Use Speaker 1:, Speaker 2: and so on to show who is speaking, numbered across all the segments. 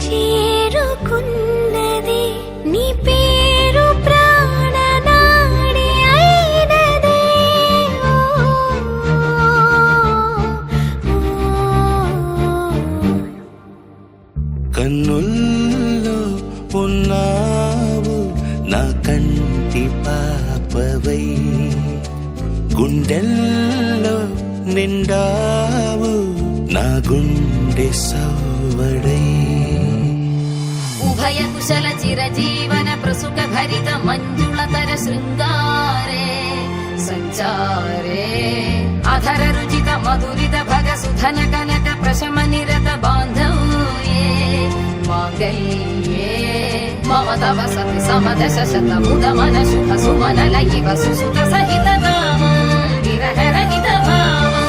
Speaker 1: చేరుకున్నది నీ పేరు ప్రాణనాడి అయినదే
Speaker 2: కన్నుల్లో ఉన్నావు నా కంటి పాపవై గుండెల్లో నిండావు నా గుండె సవ్వడై
Speaker 3: ఉభయ కుశల చిరజీవన ప్రసుక భరిత మంజుళతర శృంగారే సంచారే అధర రుచిత మధురిత భగ సుధన కనక ప్రశమ నిరత బాంధవ్యే మాంగళ్యే మమ తవ సతి సమదశ శత ముద మన శుభ సుమన లయివ సుసుత సహిత కామం విరహ రహిత భావం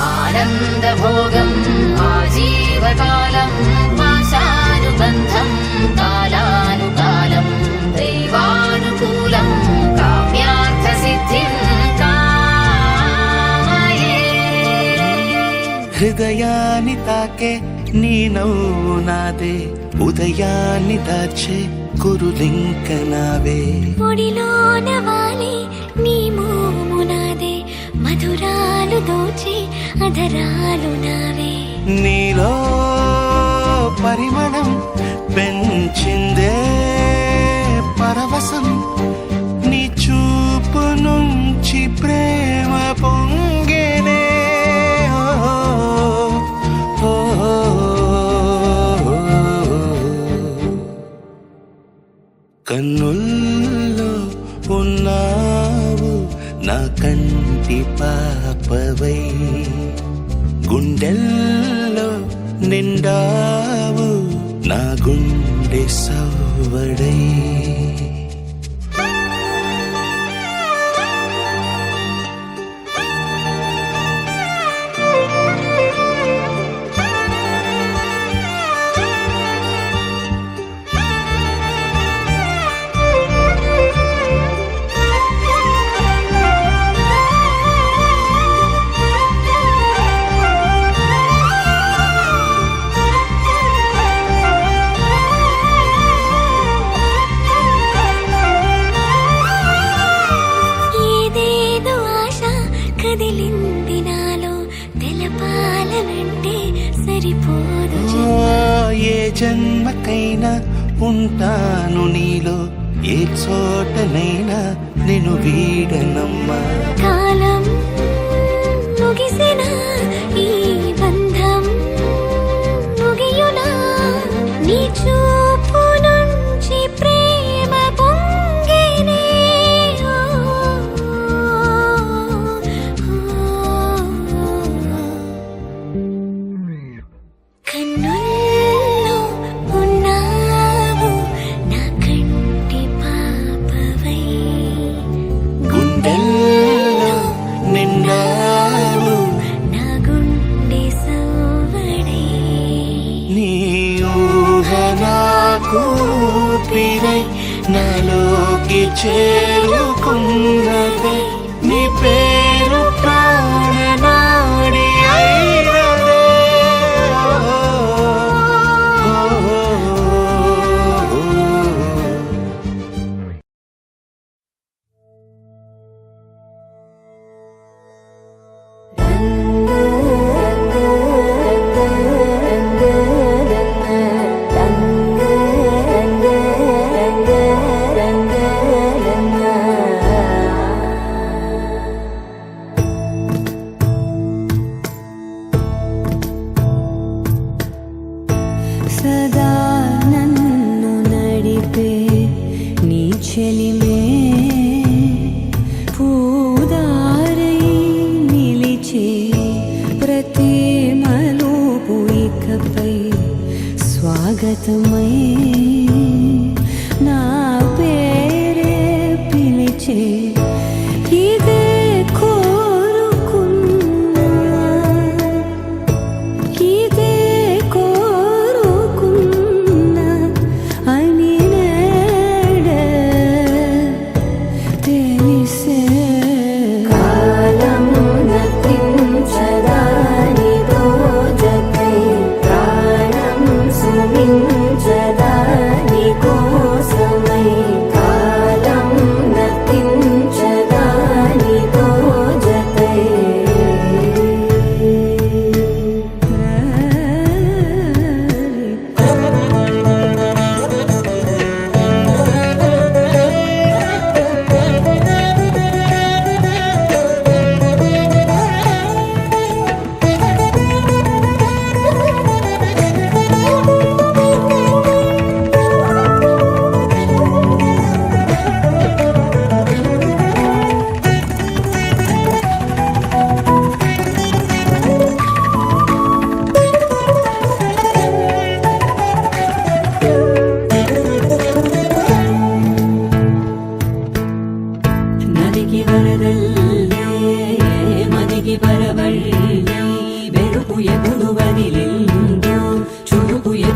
Speaker 3: ఆనంద భోగం ఆజీవకాలం పాశానుబంధం కాలానుకాలం దైవానుకూలం కామ్యార్థ సిద్ధిం కామయే.
Speaker 2: హృదయాన్ని తాకే నీ నవ్వు నాదే ఉదయాన్ని దాచే కురులింక నావే
Speaker 1: ఒడిలోన వాలే నీ మోము నాదే మధురాలు దోచే అధరాలు నావే
Speaker 2: నీలో పరిమళం పెంచిందే పరవశం నీ చూపు నుంచి ప్రేమ పొంగేనే కన్నుల్లో ఉన్నావు నా కంటి పాపవై గుండెల్లో నిండావు నా గుండె సవ్వడై
Speaker 1: కదిలింది నాలో తెలపాలనంటే సరిపోదు
Speaker 2: ఏ జన్మకైనా ఉంటాను నీలో ఏ చోటనైనా నేను వీడనమ్మా
Speaker 1: కాలం ముగిసిన ఈ బంధం ముగియునా నీ చూపు నుంచి ప్రేమ పొంగేనే కన్నుల్లో ఉన్నావు నా కంటి పాపవై
Speaker 2: గుండెల్లో నిండావు
Speaker 1: నా గుండె సవ్వడై
Speaker 2: నీ ఊహ నాకు ఊపిరై నాలోకి చేరుకున్నదే నీ పేరు ప్రాణనాడి అయినదే
Speaker 1: సదా నన్ను నడిపే నీ చెలిమే పూదారై నిలిచే ప్రతి మలుపు ఇకపై స్వాగతమై నా పేరే పిలిచే ఇదే కోరుకున్నా ఇదే కోరుకున్నా అని నేడే తెలిసే కాలము నతించదాని దోజకై ప్రాణం సుమించ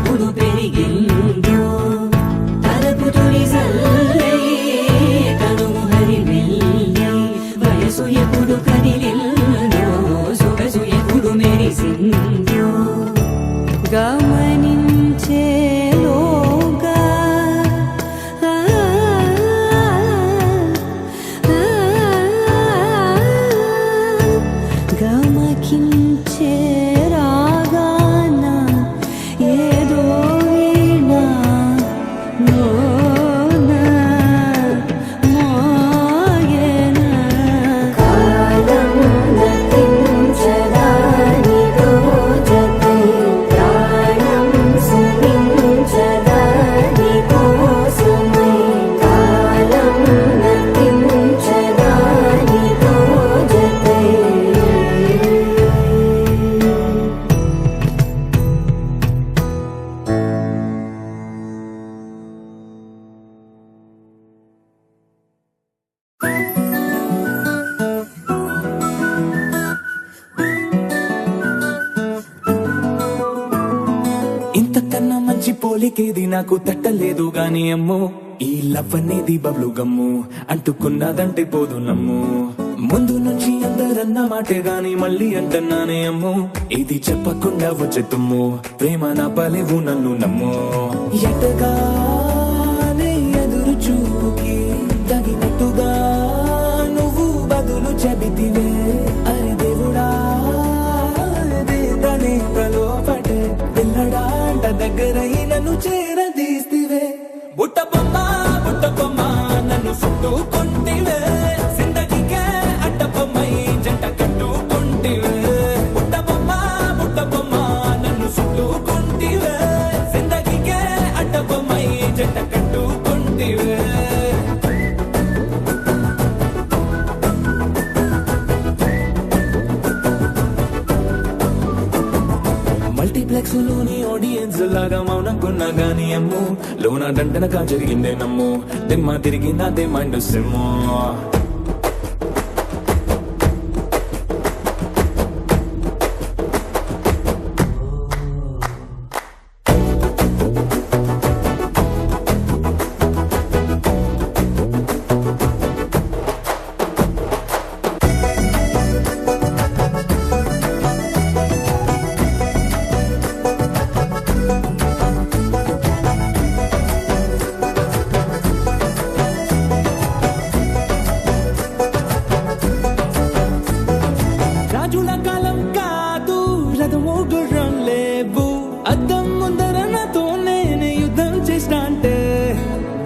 Speaker 1: ఎప్పుడు పెరిగిందో తలపు తొలి సల్లై తనువు హరిమెల్లై వయసు ఎప్పుడు కదిలిందో సొగసు ఎప్పుడు మెరిసిందో గమనించేలోగా గమకించే రాగాన ఏదో వీణ మోన మోయన కాలం నతించదాని రోజతై ప్రాణం సుమించదాని కోసమై కాలం నతించదాని రోజతై
Speaker 2: ఇంతకన్నా మంచి పోలికేది నాకు తట్టలేదు గాని అమ్మో ఈ లవ్ అనేది బబ్లు గమ్ము అంటుకున్నదంటే పోదు నమ్ము ముందు నుంచి అందరన్న మాటే గాని మళ్ళీ అంటున్నానే అమ్ము ఇది చెప్పకుండా వచ్చే తుమ్ము ప్రేమ నా పలేవు నన్ను నమ్ము ఎటగానే ఎదురు చూపుకి తగినట్టుగా నువ్వు బదులు చెబితివే అరే దేవుడా తనే ప్రలోపటే పిల్లడాంట దగ్గరై నన్ను చేరదీస్తివే బుట్ట బొమ్మ నన్ను చుట్టుకుంటివే జిందగీకే అడ్డ బొమ్మై జంట కట్టుకుంటివే బుట్ట బొమ్మ నన్ను చుట్టుకుంటివే జిందగీకే అడ్డ బొమ్మై జంట కట్టుకుంటివే మల్టీప్లెక్స్ లోని ఆడియన్స్ లాగా మౌనంకున్నా గానీ అమ్ము లోన దండనగా జరిగిందే నమ్ము దిమ్మ తిరిగి నాదే మైండ్ సిమ్ము రాజుల కాలం కాదు రథము గుర్రం లేవు అద్దం ముందర నాతో నేను యుద్ధం చేస్తా అంటే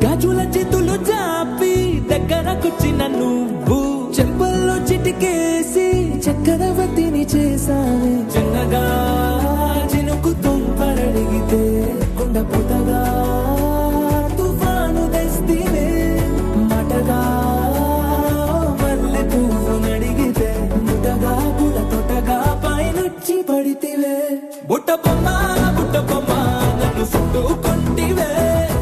Speaker 2: గాజుల చేతులు చాపి దగ్గరకొచ్చిన నువ్వు చెంపల్లో చిటికేసి చక్రవర్తిని చేసావే చిన్నగా చినుకు తుంపరడిగితే కుండ పుతగా తుఫాను తెస్తివే మాటగా మల్లె పువ్వు నడిగితే ముటగా పుల తొటగా పైనొచ్చి పడితివే బుట్ట బొమ్మ నన్ను చుట్టుకుంటివే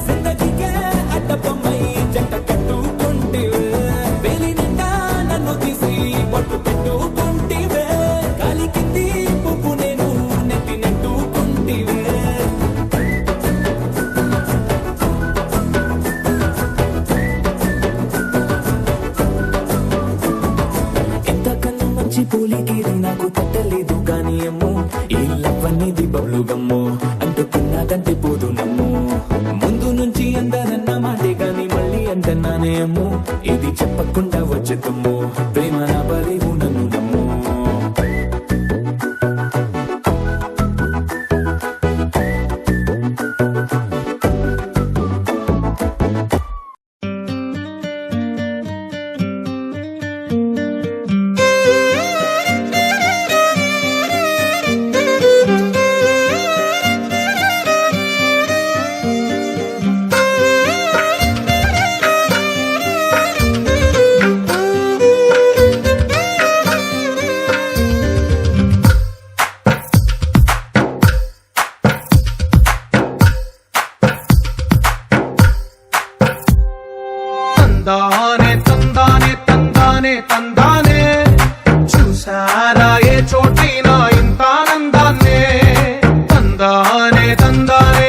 Speaker 2: జిందగీకే అడ్డ బొమ్మై జంట కట్టుకుంటివే వేలి నిండా నన్ను తీసి పట్టు పెట్టుకుంటివే గాలి కింది పువ్వు నేను నెత్తి నెట్టుకుంటివే ఎంతకన్నా మంచి పోలికేది నాకు తట్టలేదు గాని అమ్ము ఈ లవ్ అనేది బబ్లు గమ్ము అంటుకున్నదంటే పోదు నమ్ము ముందు నుంచి అందరన్న మాటే గాని మళ్ళీ అంటున్నానే అమ్ము ఇది చెప్పకుండా వచ్చే తుమ్ము ప్రేమ నా బలేవు నన్ను నమ్ము
Speaker 4: తందానే తందానే తందానే తందానే చూసారా ఏ చోటైనా ఇంత ఆనందాన్నే తందానే తందానే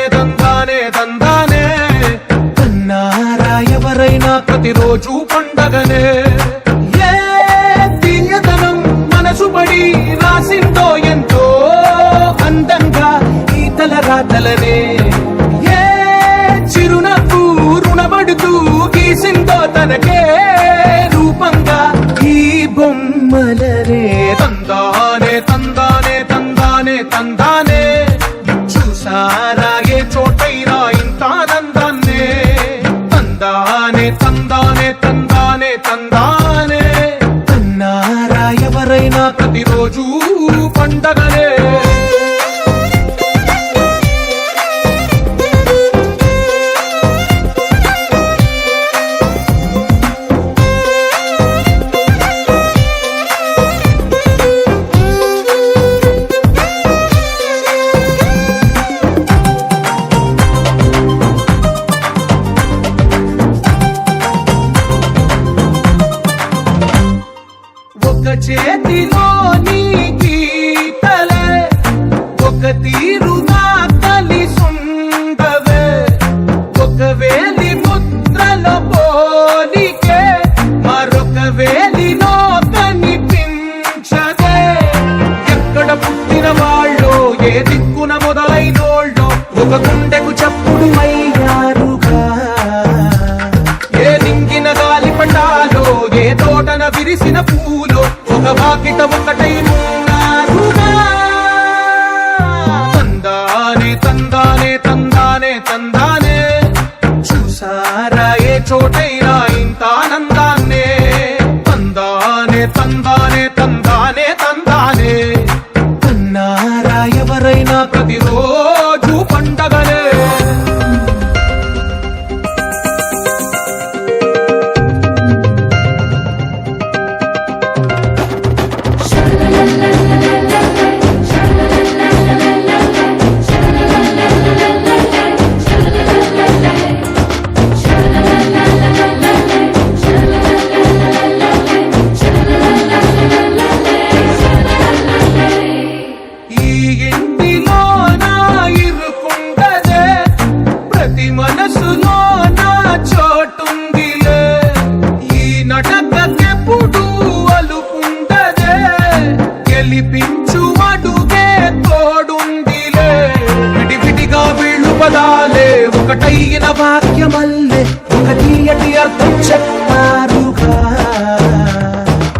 Speaker 4: ప్రతిరోజు పండగనే. ఏ తీయదనం మనసు పడి రాసిందో ఎంతో అందంగా ఈ తల రాతలనే. ఏ చిరునవ్వు రుణపడుతూ గీసిందో తనకే రూపంగా ఈ బొమ్మలనే. తందానే తందానే తందానే తందానే చూసారా ఏ చోటైనా ఇంత ఆనందాన్నే. తందానే తందానే తందానే తందానే అన్నారా ఎవరైనా ప్రతిరోజు పండగనే. ఒక చేతిలో నీ గీతలే ఒక తీరుగా కలిసుండవే. ఒక వేలి ముద్రల పోలికే మరొక వేలిలో కనిపించదే. ఎక్కడ పుట్టిన వాళ్ళో ఏ దిక్కున మొదలైనోళ్ళో ఒక గుండెకు చప్పుడు అయ్యారుగా. ఏ నింగిన గాలి పటాలో ఏ తోటన విరిసిన పూలో ఒక వాకిట ఒకటై ఉన్నారుగా. తందానే తందానే తందానే తందానే చూసారా ఏ చోటైనా ఇంత ఆనందాన్నే. తందానే తందానే తందానే తందానే అన్నారా ఎవరైనా ప్రతిరోజు పండగనే. ఈ ఇంటిలో నా ఇరుకుండదే ప్రతి మనసులో నా చోటుందిలే. ఈ నటకెప్పుడు అలుకుండదే గెలిపించు అడుగే తోడుందిలే. విడివిడిగా వీళ్ళు పదాలే ఒకటైన వాక్యమల్లే ఒక తీయటి అర్థం చెప్పారుగా.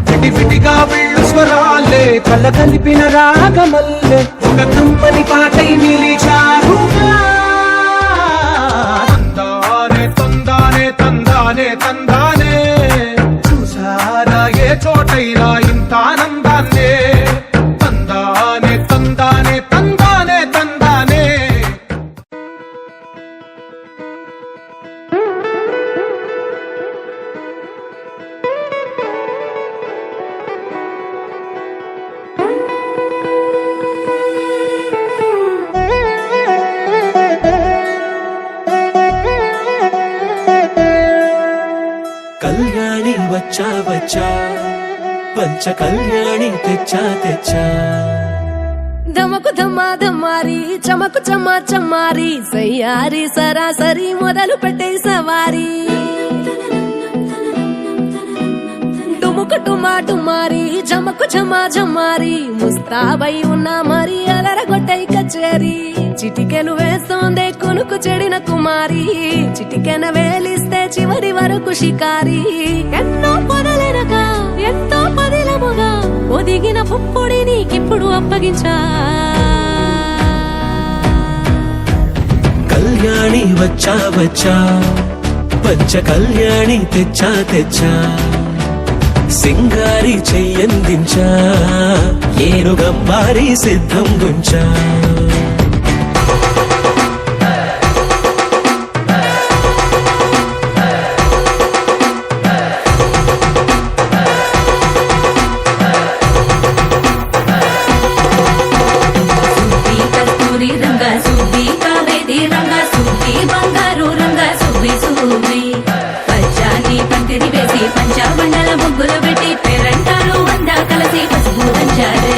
Speaker 4: విడివిడిగా వీళ్ళు స్వరాలే కల కలిపిన రాగమల్లే ఒక కమ్మని పాటై నిలిచారుగా. తందానే తందానే తందానే తందానే చూసారా ఏ చోటైనా ఇంత ఆనందాన్నే. తందానే తందానే తందానే తందానే
Speaker 2: కళ్యాణి వచ్చా వచ్చా పంచ కళ్యాణి తెచ్చా తెచ్చా.
Speaker 5: ధమకు ధమ్మా ధమ్మారి చమకు చమ్మా చమ్మారి సయ్యారి సరాసరి మొదలు పెట్టే సవారి. డుముకు టుమా టుమారి జమకు ఝమా ఝమ్మారి ముస్తాబై ఉన్నా మరి అలరగొట్టై కచేరి. చిటికెను వేస్తోందే కొనుకు చెడిన కుమారి చిటికెన వేలిస్తే చివరి వరకు షికారి. ఎన్నో పొదలెనగా ఎంతో పదిలముగా ఒదిగిన పుప్పొడి నీకిప్పుడు అప్పగించా.
Speaker 2: కళ్యాణి వచ్చా వచ్చా పంచ కళ్యాణి తెచ్చా తెచ్చా. సింగారి చెయ్యందించా ఏనుగంబారి సిద్ధం గుంచా.
Speaker 5: పంచాబండల ముగ్గులు పెట్టి పేరంటాలు అందా కలిసి పసుపు దంచారే.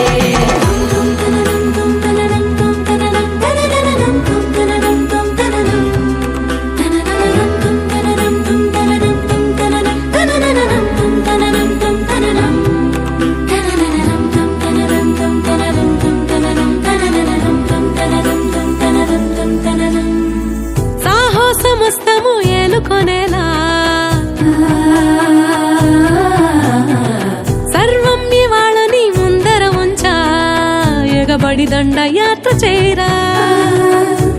Speaker 5: కొనేలా సర్వం ఇవాళ నీ ముందర ఉంచా ఎగబడి దండయాత్ర చేరా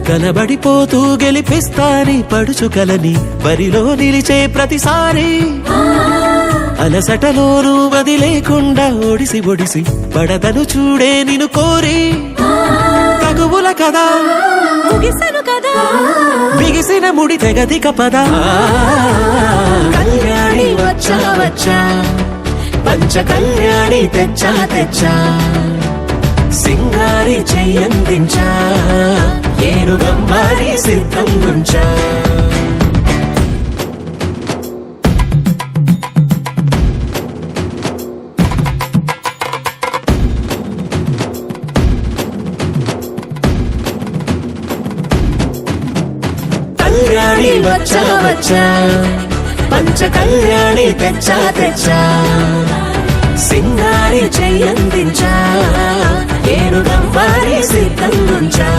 Speaker 6: కలబడిపోతూ గెలిపిస్తాని పడుచు కలని బరిలో నిలిచే ప్రతిసారి అలసటలోనూ వదిలేకుండా ఒడిసి ఒడిసి పడదను చూడే నిన్ను కోరి తగువుల కదా
Speaker 5: ముగిసను కదా
Speaker 6: బిగిసిన ముడి తెగదిక పద కళ్యాణి వచ్చా వచ్చా పంచ కళ్యాణి తెచ్చా తెచ్చా సింగారి చెయ్యందించా ఏనుగమ్మారి సిద్ధం ఉంచా కళ్యాణి వచ్చా వచ్చా పంచ కళ్యాణి తెచ్చా తెచ్చా సింగారి చెయ్యందించా ఏనుగమ్మారి సిద్ధం ఉంచా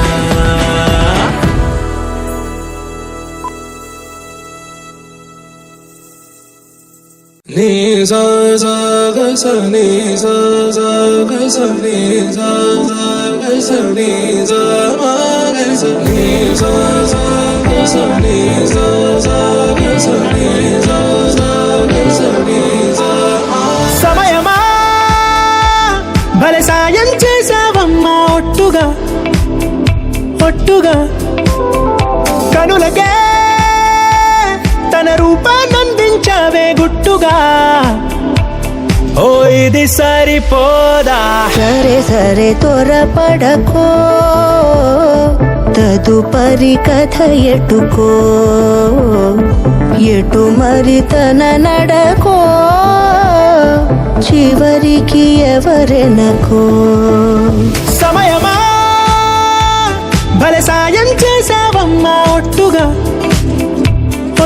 Speaker 2: నీ సా సా గ స నీ సా సా గ స నీ సా సా గ స నీ సా మా గ స నీ సా సా గ స నీ సా సా గ స నీ సా సా గ స నీ సా మా
Speaker 6: సమయమా భలే సాయం చేసావమ్మా ఒట్టుగా ఒట్టుగా కనులకే తన రూపాన్నందించావే గుట్టుగా ఓ ఇది సరిపోదా
Speaker 1: సరే సరే త్వరపడకో తదుపరి కథ ఎటుకో ఎటు మరి తన నడకో చివరికి ఎవరెనకో
Speaker 6: సమయమా భలే సాయం చేసావమ్మా ఒట్టుగా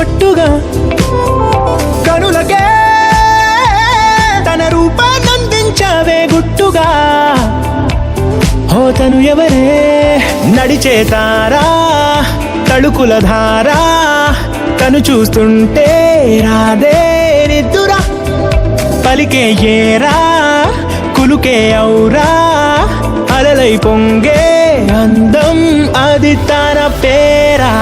Speaker 6: ఒట్టుగా కనులకే తన రూపాన్నందించావే గుట్టుగా తను ఎవరే నడిచే తారా తళుకుల ధారా తను చూస్తుంటే రాదే నిద్దురా పలికే ఏరా కులుకే ఔరా అలలై పొంగే అందం అది తన పేరా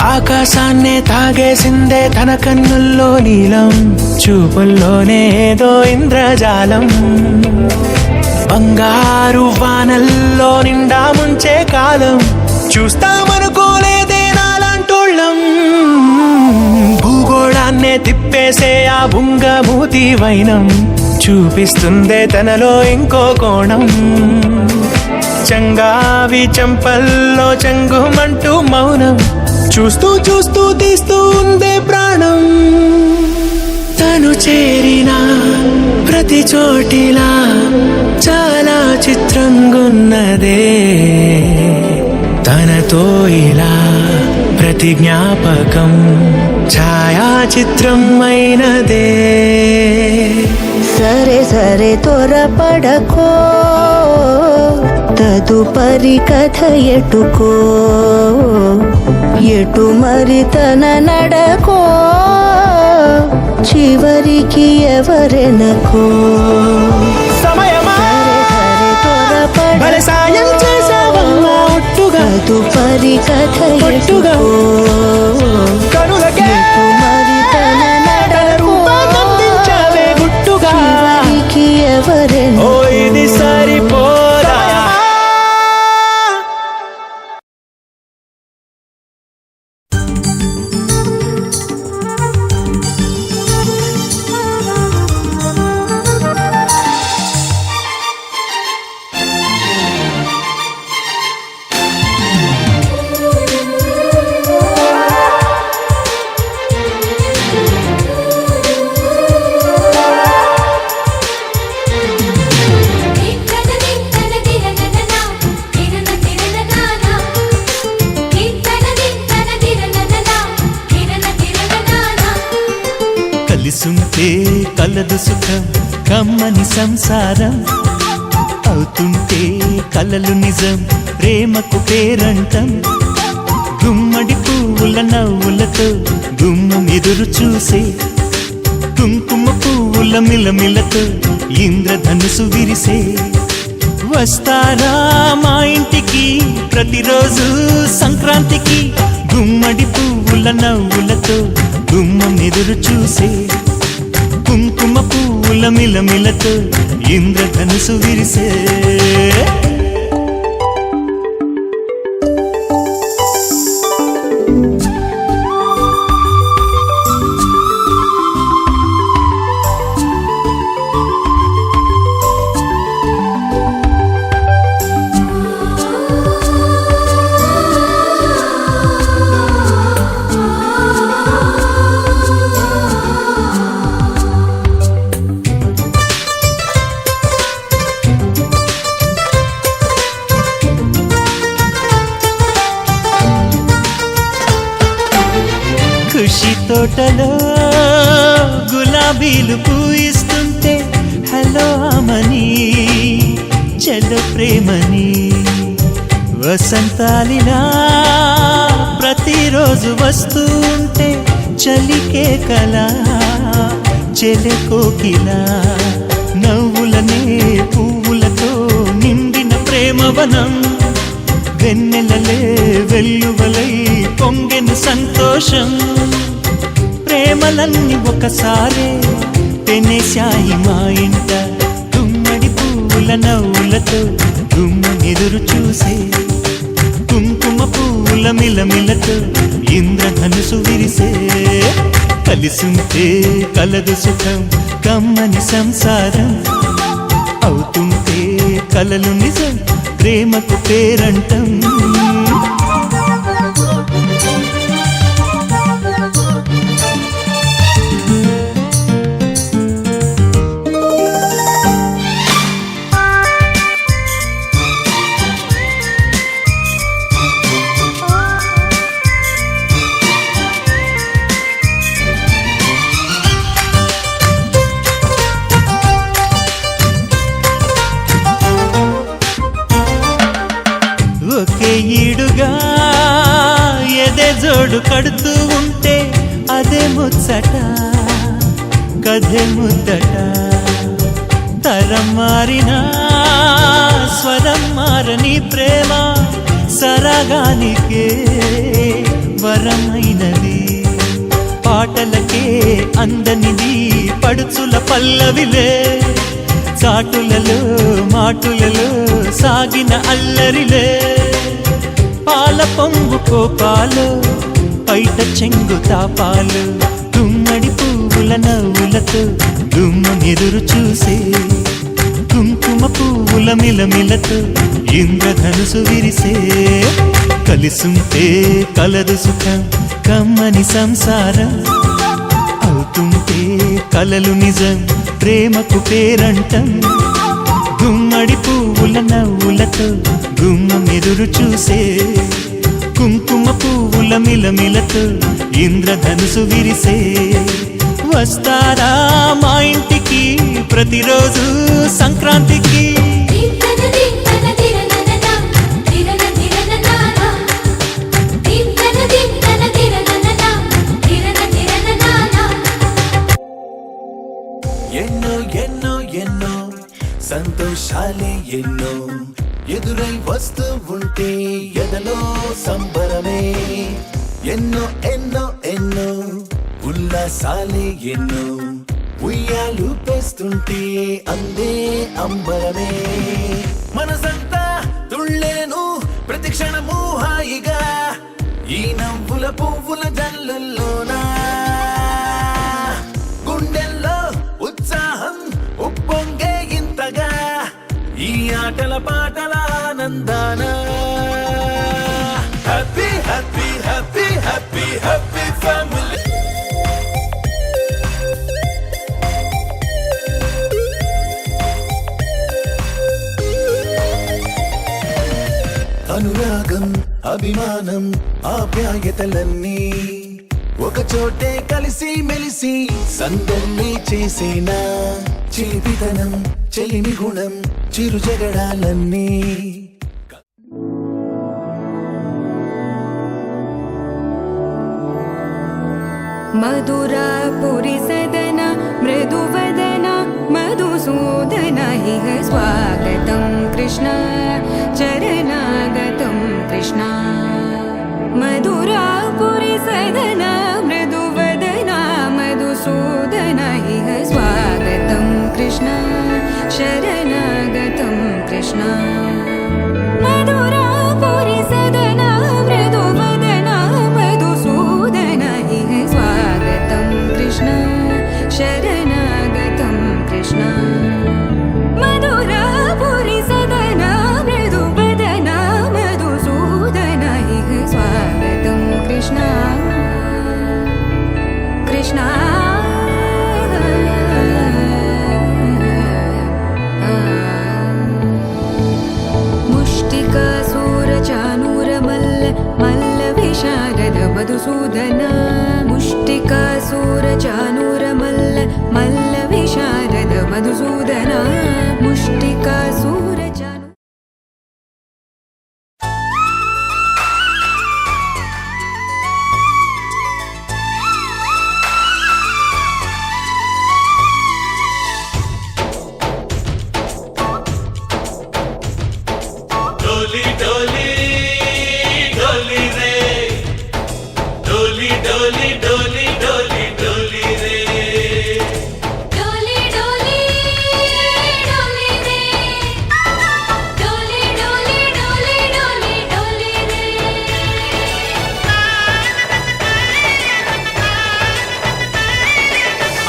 Speaker 6: ఆకాశాన్నే తాగేసిందే తన కన్నుల్లో నీలం చూపుల్లోనే ఏదో ఇంద్రజాలం బంగారు వానల్లో నిండా ముంచే కాలం చూస్తామనుకోలేదే నాలాంటోళ్ళం భూగోళాన్నే తిప్పేసే ఆ బుంగమూతి వైనం చూపిస్తుందే తనలో ఇంకో కోణం చంగావి చంపల్లో చంగుమంటూ మౌనం చూస్తూ చూస్తూ తీస్తూ ఉందే ప్రాణం తను చేరిన ప్రతి చోటిలా చాలా చిత్రంగున్నదే తనతో ఇలా ప్రతి జ్ఞాపకం ఛాయాచిత్రం అయినదే
Speaker 1: సరే సరే త్వరపడకో తదుపరి కథ ఎటుకో ఎటు మరి తన నడకో చివరికి ఎవరెనకో
Speaker 6: సమయమా
Speaker 1: సరే సరే
Speaker 6: భలే సాయం చేసావమ్మా ఒట్టుగా
Speaker 1: తదుపరి కథ
Speaker 6: ఒట్టుగా
Speaker 1: ఎటుకో
Speaker 6: కనులకే
Speaker 1: ఎటు మరి తన
Speaker 6: తన
Speaker 1: నడకో
Speaker 6: రూపాన్నందించావే గుట్టుగా
Speaker 1: చివరికి ఎవరెనకో
Speaker 6: ఓ ఇది సరిపోదా కలిసుంటే కలదు సుఖం కమ్మని సంసారం అవుతుంటే కలలు నిజం ప్రేమకు పేరంటం గుమ్మడి పువ్వుల నవ్వులతో గుమ్మం ఎదురు చూసే కుంకుమ పువ్వుల మిలమిలతో ఇంద్రధనుసు విరిసే వస్తారా మా ఇంటికి ప్రతిరోజు సంక్రాంతికి గుమ్మడి పువ్వుల నవ్వులతో గుమ్మం ఎదురు చూసే కుంకుమ పువ్వుల మిలమిలతో ఇంద్రధనుసు విరిసే ఖుషి తోటలో గులాబీలు పూయిస్తుంటే హలో అమని చలో ప్రేమని వసంతాలిలా ప్రతిరోజు వస్తూ ఉంటే చలికే కలా చెలె కోకిలా నవ్వులనే పువ్వులతో నిండిన ప్రేమవనం వెన్నెలలే వెల్లువలై పొంగెను సంతోషం ప్రేమలన్నీ ఒకసారే పెనేశాయి మా ఇంట గుమ్మడి పువ్వుల నవ్వులతో గుమ్మనెదురు చూసే కుంకుమ పువ్వుల మిలమిలతో ఇంద్రధనుసు విరిసే కలిసుంటే కలదు సుఖం కమ్మని సంసారం అవుతుంటే కలలు నిజం ప్రేమకు పేరంటం ఒకే ఈడుగా ఎదే జోడు కడుతూ ఉంటే అదే ముచ్చట కథే ముద్దట తరం మారినా స్వరం మారని ప్రేమ సరగానికే వరమైనది పాటలకే అందనిది పడుచుల పల్లవిలే చాటులలో మాటులలో సాగిన అల్లరిలే పాల పొంగు కోపాలు పైట చెంగు తాపాలు గుమ్మడి పువ్వుల నవ్వులతో గుమ్మం ఎదురు చూసే కుంకుమ పువ్వుల మిలమిలతో ఇంద్రధనుసు విరిసే కలిసుంటే కలదు సుఖం కమ్మని సంసారం అవుతుంటే కలలు నిజం ప్రేమకు పేరంటం గుమ్మడి పువ్వుల నవ్వులతో గుమ్మం ఎదురు చూసే కుంకుమ పువ్వుల మిలమిలతో ఇంద్రధనుసు విరిసే వస్తారా మా ఇంటికి ప్రతిరోజు సంక్రాంతికి
Speaker 2: ఎన్నో ఎన్నో ఎన్నో సంతోషాలే ఎన్నో ఎదురై వస్తూ ఉంటే ఎదలో సంబరమే ఎన్నో ఎన్నో ఎన్నో ఉల్లాసాలే ఎన్నో ఉయ్యాలు పేస్తుంటే అందే అంబరమే మనసంతా తుళ్ళేను ప్రతి క్షణము హాయిగా ఈ నవ్వుల పువ్వుల జల్లుల్లోనా గుండెల్లో ఉత్సాహం ఉప్పొంగే ఇంతగా ఈ ఆటల పాటల ఆనందాన happy happy happy happy happy family అనురాగం అభిమానం ఆప్యాయతలన్నీ ఒక చోటే కలిసి మెలిసి సందర్ని చేసేనా చిలిపితనం చెలిమి గుణం చిరు జగడాలన్నీ
Speaker 5: मधुरापुरी सदन मृदुवदन मधुसूदन इह स्वागतं कृष्ण चरणागतं कृष्ण मधुरापुरी सदन मृदुवदन मधुसूदन इह स्वागतं कृष्ण शरणागतं कृष्ण मधुरापुरी सदन मृदुवदन मधुसूदन इह स्वागतं कृष्ण शरणागतं कृष्ण मधुरापुरी सदन मृदुवदन मधुसूदन इह स्वागतं कृष्ण कृष्ण मुष्टिकासूरचानूरमल्ल मल्लविशारद मधुसूदन मुष्टिकासूरचानूरमल्ल मल्लविशारद मधुसूदन मुष्टिकासूरचानु
Speaker 6: डोली डोली डोली रे डोली डोली डोली डोली डोली रे
Speaker 3: डोली डोली डोली रे डोली डोली डोली डोली डोली रे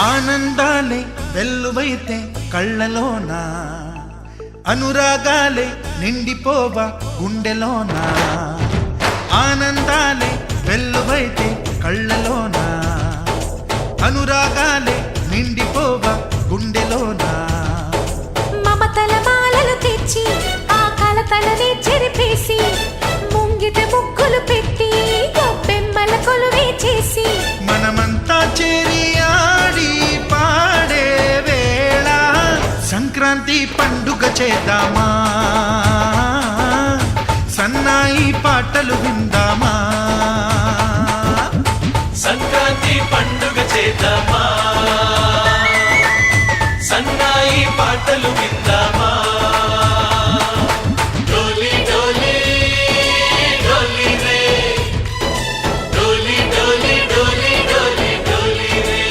Speaker 4: ఆనందాలే వెల్లువైతే కళ్ళలోనా అనురాగాలే నిండిపోవా గుండెలోనా ఆనందాలే వెల్లువైతే కళ్ళలోనా అనురాగాలే నిండిపోవా గుండెలోనా
Speaker 5: మమతల మాలలు తెచ్చి ఆ కలతలని చెరిపేసి ముంగిట ముగ్గులు పెట్టి గొప్పెమ్మల కొలువే చేసి
Speaker 4: మనమంతా చేరి ఆడి పాడే వేళ సంక్రాంతి పండుగ చేద్దామా సన్నాయి పాటలు విందామా
Speaker 6: సంక్రాంతి పండుగ చేద్దామా సన్నాయి పాటలు విందామా డోలి డోలి డోలి రే డోలి డోలి డోలి డోలి డోలి రే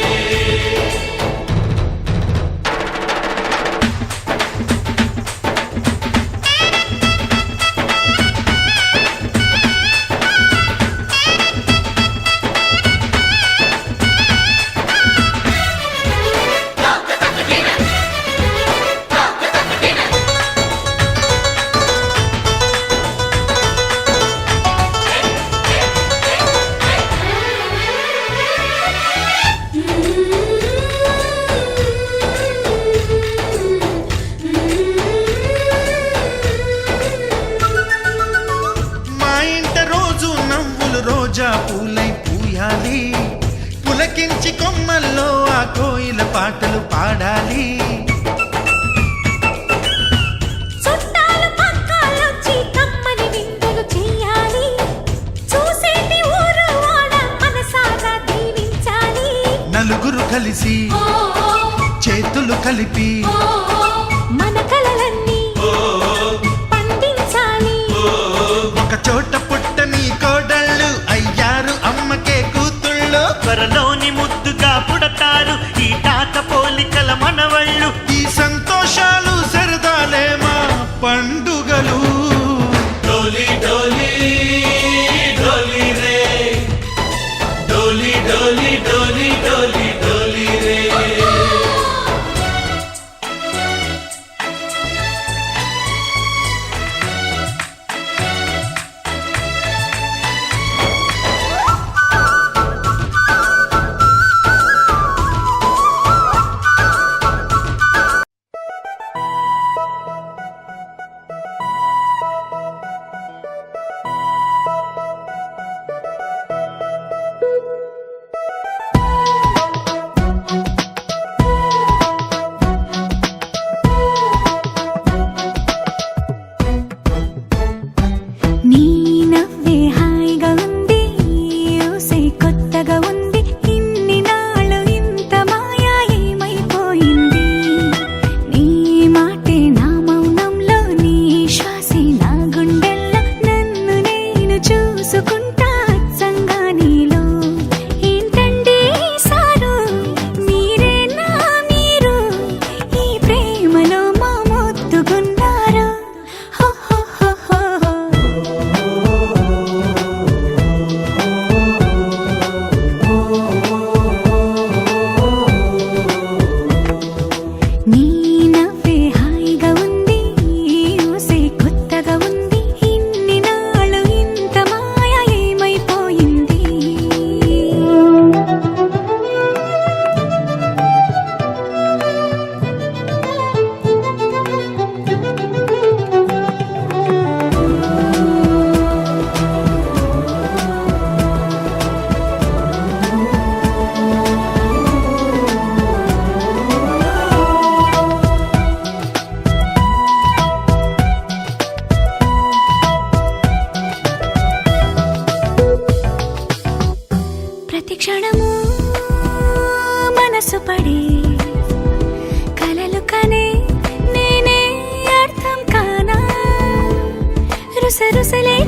Speaker 4: మా ఇంట రోజు నవ్వులు రోజా పూలై పూయాలి పులకించి కొమ్మల్లో ఆ కోయిల పాటలు పాడాలి
Speaker 5: చుట్టాలు పక్కాలొచ్చి కమ్మని విందులు చెయ్యాలి చూసేటి ఊరు వాడ మనసారా దీవించాలి
Speaker 4: నలుగురు కలిసి చేతులు కలిపి
Speaker 5: మన కలలన్నీ పండించాలి
Speaker 4: ఒక చోట పుట్టని కోడళ్ళు అయ్యారు అమ్మకే కూతుళ్ళు
Speaker 6: త్వరలోని ముద్దుగా పుడతారు ఈ తాత పోలికల మనవళ్ళు
Speaker 4: ఈ సంతోషాలు సరదాలే మా పండుగలు
Speaker 6: డోలి డోలి డోలి రే డోలి డోలి డోలి డోలి డోలి రే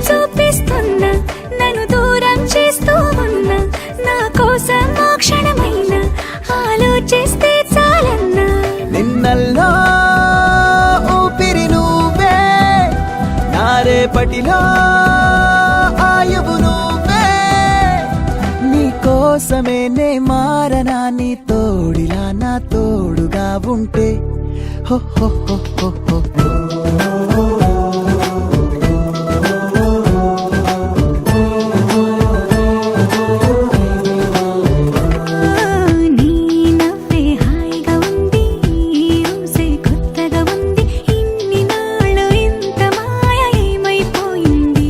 Speaker 3: చూపిస్తున్నా నన్ను దూరం చేస్తూ ఉన్నా నా కోసం ఓ క్షణమైన ఆలోచిస్తే చాలన్నా
Speaker 7: నిన్నల్లో ఊపిరి నువ్వే నా రేపటిలో ఆయువు నువ్వే నీ కోసమే నే మారనా నీ తోడిలా నా తోడుగా ఉంటే హో హో హో హో హో
Speaker 3: నీ నవ్వే హాయిగా ఉంది ఊసే కొత్తగా ఉంది ఇన్ని నాళ్ళు ఇంత మాయ ఏమైపోయింది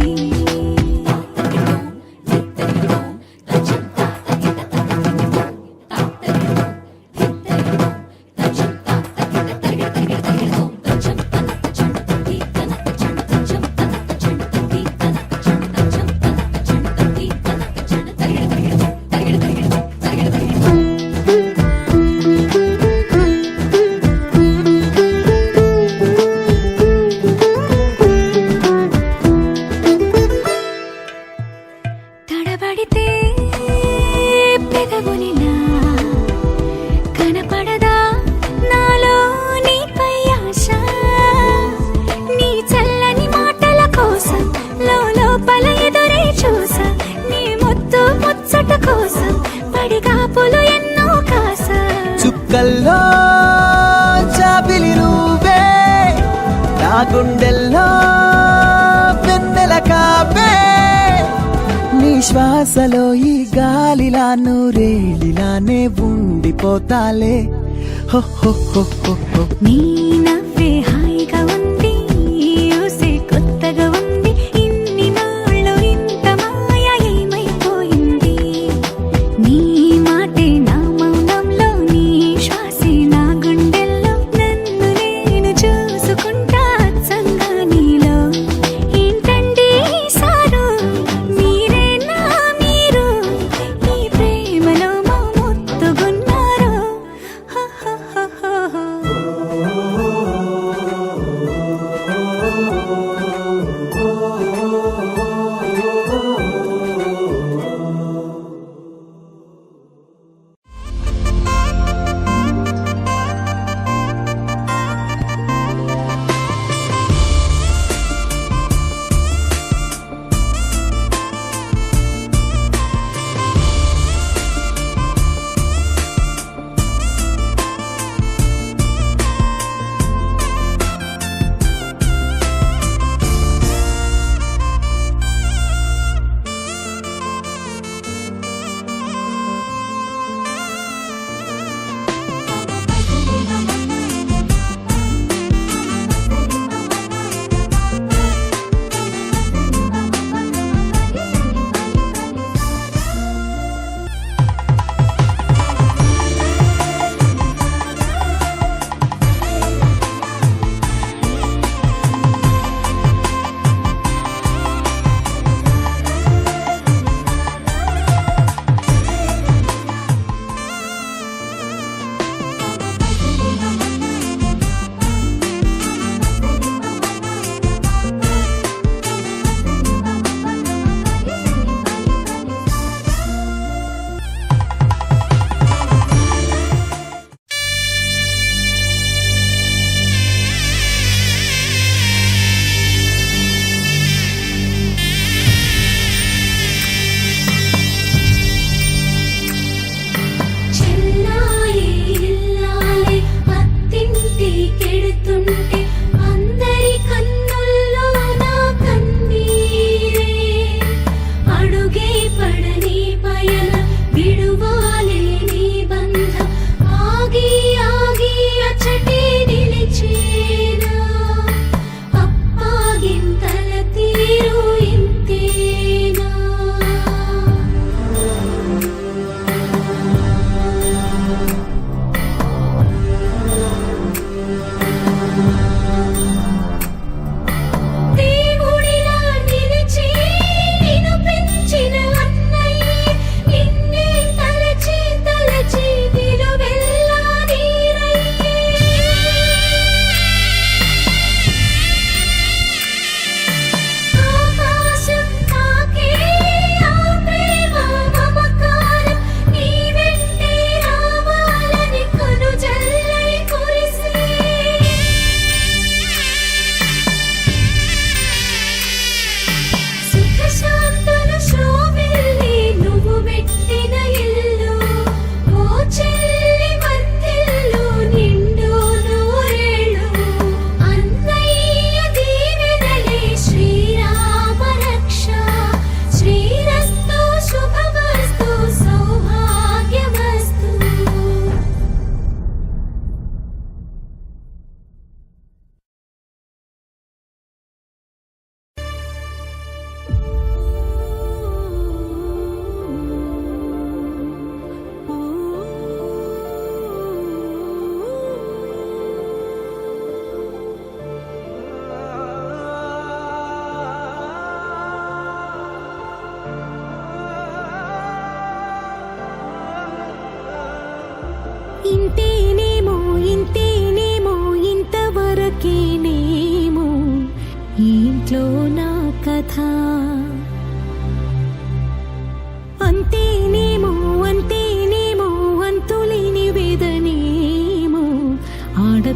Speaker 3: తడబడితే పెదవునిలా కనపడదా నాలో నీపై ఆశ నీ చల్లని మాటల కోసం లోపల ఎదురే చూసా నీ ముద్దు ముచ్చట కోసం పడిగాపులు ఎన్నో కాసా
Speaker 7: చుక్కల్లో చాపిలి నువ్వే నా గుండెల్లో వెన్నెల కాపే నీ శ్వాసలో ఈ గాలిలా నూరేలిలానే ఉండిపోతాలే హో హో హో హో హో
Speaker 3: నీ నవ్వే హాయిగా ఉంది ఊసే కొత్తగా ఉంది ఇన్ని నాళ్ళు ఇంత మాయ ఏమైపోయింది నీ మాటే నా మౌనంలో నీ శ్వాసే నా గుండెల్లో నన్ను నేను చూసుకుంటా అచ్చంగా నీలో ఏంటండి సారు మీరే నా మీరు ఈ ప్రేమలో మా ముత్తుగున్నారు హో హో హో హో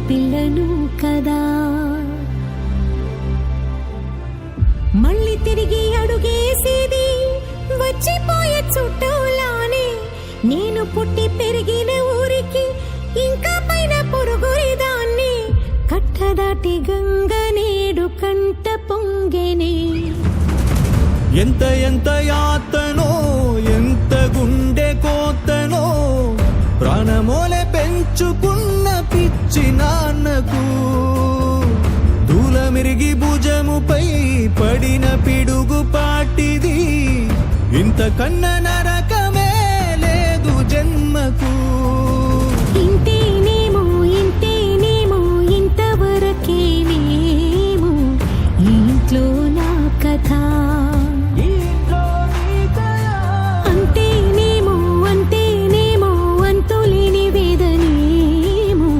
Speaker 3: ఆడపిల్లను కదా. మళ్ళీ తిరిగి అడుగేసేది వచ్చిపోయే చుట్టూలానే. నేను పుట్టి పెరిగిన ఊరికి ఇంకా పైన పొరుగురిదాన్ని. కట్టదాటి గంగ నేడు కంట పొంగెనే.
Speaker 6: ఎంత ఎంత యాతనో ఎంత గుండె కోతనో ప్రాణమోలే పెంచుకున్న పిచ్చి నాన్నకు దూలమిరిగి భుజముపై పడిన పిడుగు పాటిది. ఇంతకన్న నరకమే లేదు జన్మకు.
Speaker 3: ఇంతేనేమో ఇంతేనేమో ఇంతవరకేనేమో ఈ ఇంట్లో నా కథ. అంతేనేమో అంతేనేమో అంతులేని వేదనేమో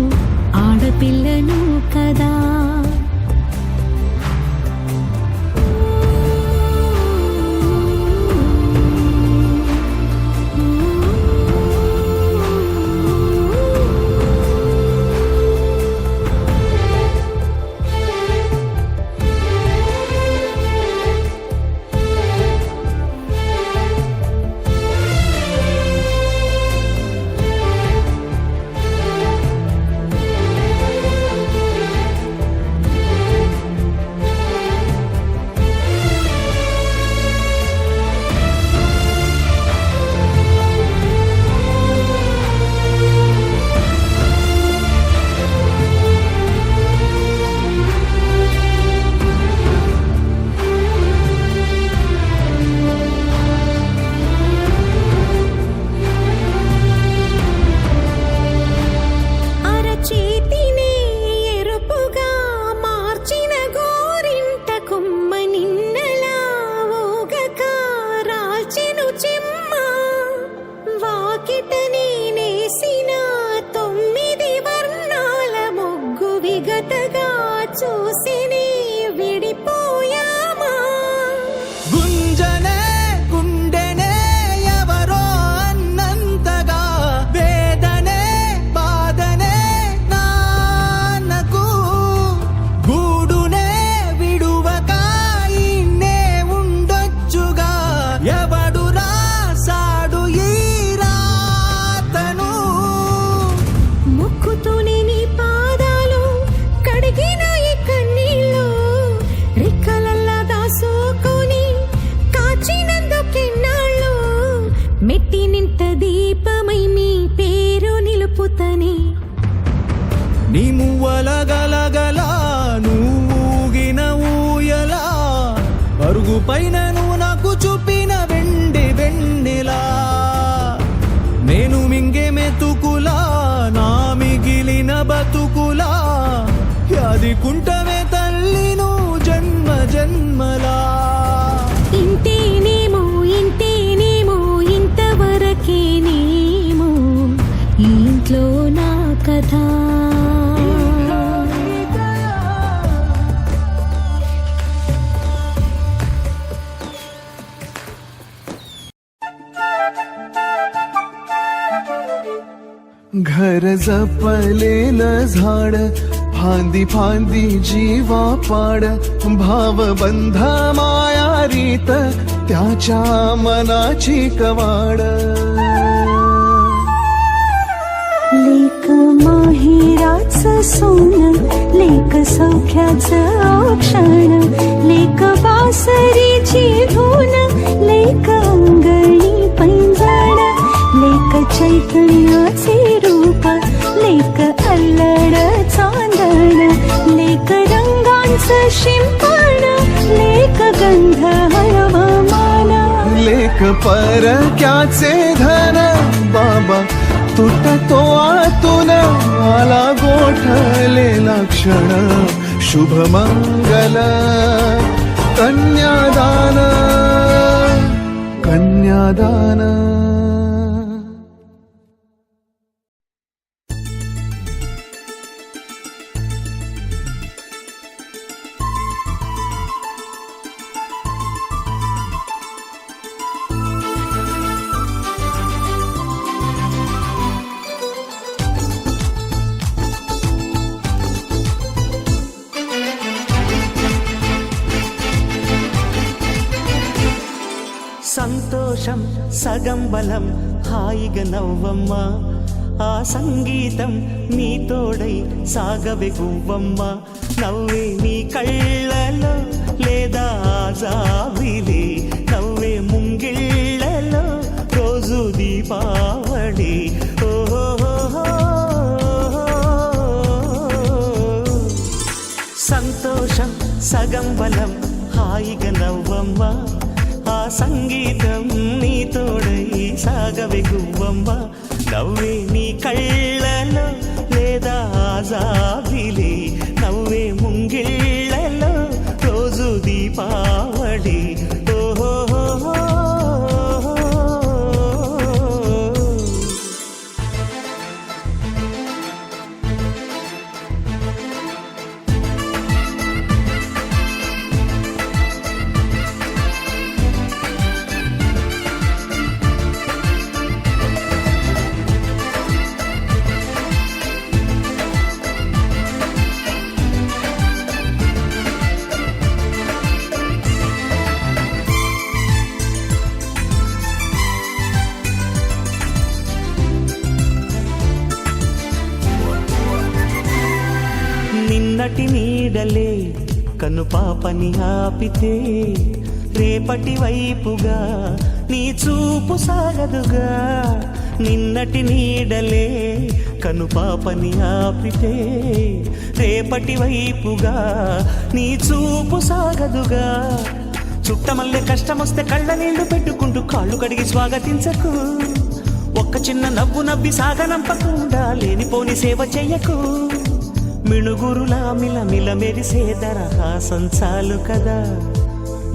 Speaker 3: ఆడపిల్లను కదా. అరచేతినే ఎరుపుగా మార్చిన గోరింట కొమ్మ నిన్నలా ఊగక రాల్చెను చెమ్మ. వాకిట నేనేసిన 9 వర్ణాల ముగ్గు విగతగా చూసినే విడిపోయామా.
Speaker 6: గుంజనే గుండెనే ఎవరో అన్నంతగా వేదనే బాధనే నాన్నకు గూడునే విడువక ఇన్నే ఉండొచ్చుగా. ఎవడు రాసాడు ఈ రాతను.
Speaker 3: మొక్కుతూనే నీ పాదాలు కడిగిన ఈ కన్నీళ్ళు రెక్కలల్లా దాసుకొని కాచినందుకెన్నాళ్ళు. మెట్టి నింట దీపమై మీ పేరు నిలుపుతని.
Speaker 6: నీ మువ్వల గలగల నువ్వుగిన ఊయలా అరుగు పైన నువ్వు నాకు చూపిన వెండి వెన్నెలా. నేను మింగే మెతుకులా నా మిగిలిన బతుకులా యాదికుంటమే తల్లి నువ్వు జన్మ జన్మలా.
Speaker 3: ఇంతేనేమో ఇంతేనేమో ఇంతవరకేనేమో ఈ ఇంట్లో నా కథ.
Speaker 7: घर जपलेलं झाड फांदी फांदी जीवा पाड. भावबंध माया रीत त्याच्या मनाची कवाड.
Speaker 3: लेक माहेराचं सोनं लेक सौख्याचं औक्षण. लेक बासरीची धून लेक अंगणी पैंजण. लेक चैतन्याचे रूप लेक अल्लड चांदण. लेक रंगांचं शिंपण लेक गंध हळवमान.
Speaker 7: लेक परक्याचे धन बाबा तुटतो आतून आला गोठलेला क्षण. शुभ मंगल कन्यादान कन्यादान.
Speaker 6: సంతోషం సగం బలం హాయిగా నవ్వమ్మా ఆ సంగీతం నీ తోడై సాగవే గువ్వమ్మ నవ్వే నీ కళ్ళలో లేదా జాబిలి నవ్వే ముంగిళ్ళలో రోజు దీపావళి సంతోషం సగం బలం హాయిగా నవ్వమ్మ ఆ సంగీతం నీ తోడై సాగవే గువ్వమ్మ నవ్వే నీ కళ్ళలో లేదా జాబిలి నవ్వే ముంగిళ్ళలో రోజు దీపావళి నిన్నటి నీడలే కను పాపని ఆపితే రేపటి వైపుగా నీ చూపు సాగదుగా నిన్నటి నీడలే కను పాపని ఆపితే రేపటి వైపుగా నీ చూపు సాగదుగా చుట్టమల్లే కష్టమొస్తే కళ్ళ నీళ్లు పెట్టుకుంటూ కాళ్ళు కడిగి స్వాగతించకు ఒక్క చిన్న నవ్వు నవ్వి సాగనంపకుండా లేనిపోని సేవ చెయ్యకు మిణుగురులా మిలమిల మెరిసే దరహాసం చాలు కదా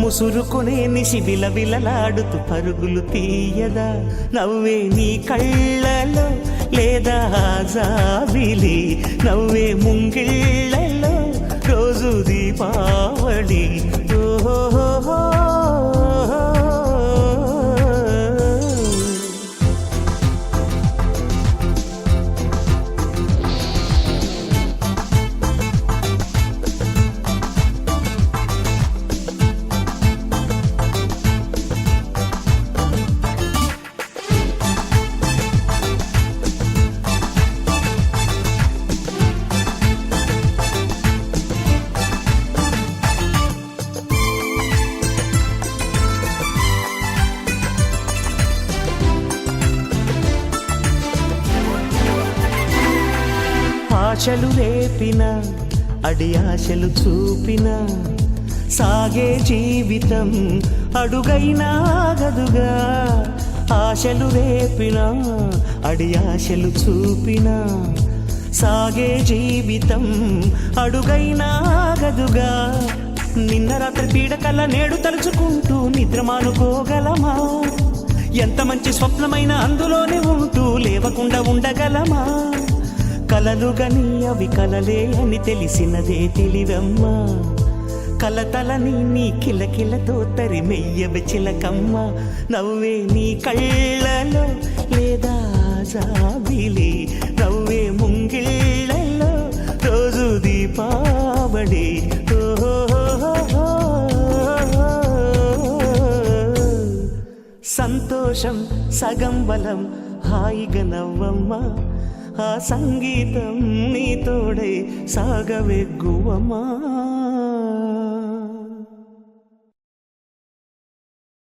Speaker 6: ముసురుకునే నిశి బిలబిలలాడుతూ పరుగులు తీయదా నవ్వే నీ కళ్ళలో లేదా జాబిలి నవ్వే ముంగిళ్ళలో రోజు దీపావళి ఓహో ఆశలు రేపిన అడి ఆశలు చూపిన సాగే జీవితం అడుగైనా గదుగా ఆశలు రేపిన అడి ఆశలు చూపిన సాగే జీవితం అడుగైనా గదుగా నిన్న రాత్రి పీడకల నేడు తలుచుకుంటూ నిద్రమానుకోగలమా ఎంత మంచి స్వప్నమైన అందులోనే ఉంటూ లేవకుండా ఉండగలమా కలలుగని అవి కలలే అని తెలిసినదే తెలివమ్మా కలతలని నీ కిలకిలతో తరిమెయ్యవి చిలకమ్మ నవ్వే నీ కళ్ళలో లేదా జాబిలి నవ్వే ముంగిళ్ళలో రోజు దీపావళి సంతోషం సగం బలం హాయిగా నవ్వమ్మ ఆ సంగీతం నీ తోడై సాగవే గువ్వమ్మ